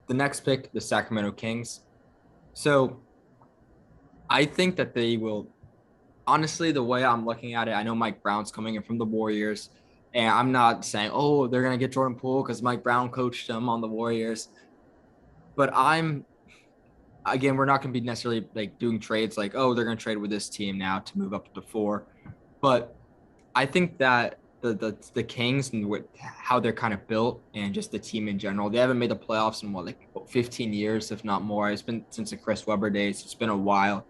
the next pick, the Sacramento Kings. So I think that they will. Honestly, the way I'm looking at it, I know Mike Brown's coming in from the Warriors, and I'm not saying, oh, they're gonna get Jordan Poole because Mike Brown coached them on the Warriors. But I'm again, we're not gonna be necessarily like doing trades like, oh, they're gonna trade with this team now to move up to four. But I think that the Kings and how they're kind of built and just the team in general, they haven't made the playoffs in 15 years, if not more. It's been since the Chris Webber days. It's been a while.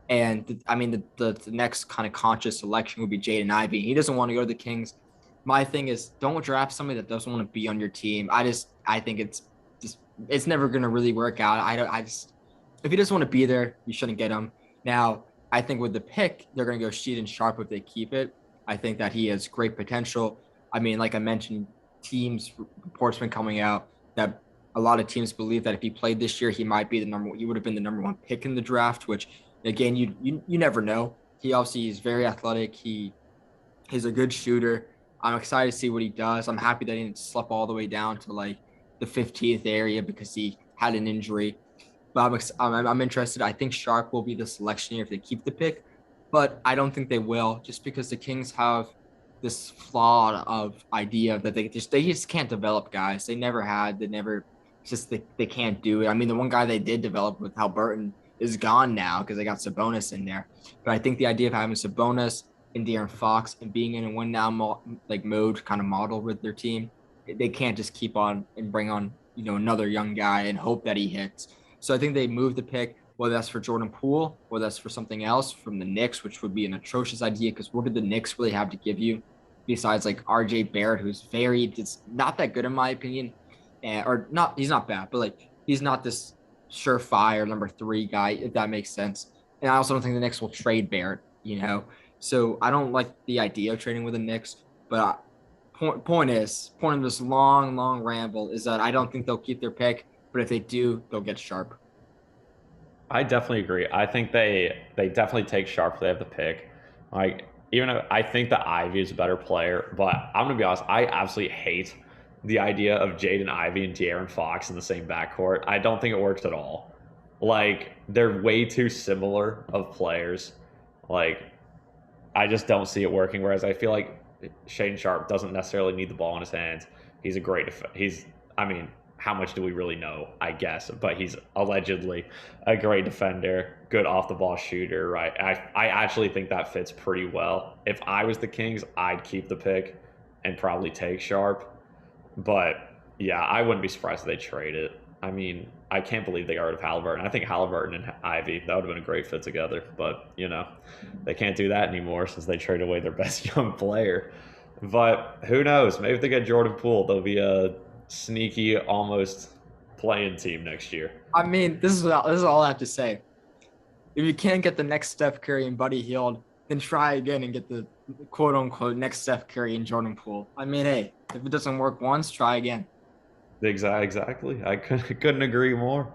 And I mean, the next kind of conscious selection would be Jaden Ivey. He doesn't want to go to the Kings. My thing is, don't draft somebody that doesn't want to be on your team. I think just, it's never going to really work out. I just, if he doesn't want to be there, you shouldn't get him. Now, I think with the pick, they're going to go Sheedon Sharp if they keep it. I think that he has great potential. I mean, like I mentioned, teams reports been coming out that a lot of teams believe that if he played this year, he might be he would have been the number one pick in the draft, which again, you never know. He obviously is very athletic. He's a good shooter. I'm excited to see what he does. I'm happy that he didn't slip all the way down to like the 15th area because he had an injury. But I'm interested. I think Sharp will be the selection here if they keep the pick, but I don't think they will, just because the Kings have this flawed of idea that they just can't develop guys. They never had. They never just they can't do it. I mean, the one guy they did develop with Byrne is gone now because they got Sabonis in there. But I think the idea of having Sabonis and De'Aaron Fox and being in a win now mode kind of model with their team, they can't just keep on and bring on another young guy and hope that he hits. So I think they moved the pick, whether that's for Jordan Poole, whether that's for something else from the Knicks, which would be an atrocious idea because what did the Knicks really have to give you besides like RJ Barrett, who's it's not that good in my opinion, or not, he's not bad, but like he's not this surefire number three guy, if that makes sense. And I also don't think the Knicks will trade Barrett. So I don't like the idea of trading with the Knicks. But point of this long ramble is that I don't think they'll keep their pick. But if they do, they'll get Sharp. I definitely agree. I think they definitely take Sharp if they have the pick. Like even though I think that Ivy is a better player, but I'm gonna be honest, I absolutely hate the idea of Jaden Ivey and De'Aaron Fox in the same backcourt. I don't think it works at all. Like they're way too similar of players. Like I just don't see it working. Whereas I feel like Shane Sharp doesn't necessarily need the ball in his hands. He's a great. He's. I mean, how much do we really know? I guess, but he's allegedly a great defender, good off the ball shooter. Right. I actually think that fits pretty well. If I was the Kings, I'd keep the pick and probably take Sharp. But yeah, I wouldn't be surprised if they trade it. I mean, I can't believe they got rid of Halliburton. I think Halliburton and Ivy, that would have been a great fit together. But, they can't do that anymore since they traded away their best young player. But who knows? Maybe if they get Jordan Poole, they'll be a sneaky, almost playing team next year. I mean, this is all I have to say. If you can't get the next Steph Curry and Buddy Hield, then try again and get the quote unquote next Steph Curry and Jordan Poole. I mean, hey, if it doesn't work once, try again. Exactly. I couldn't agree more.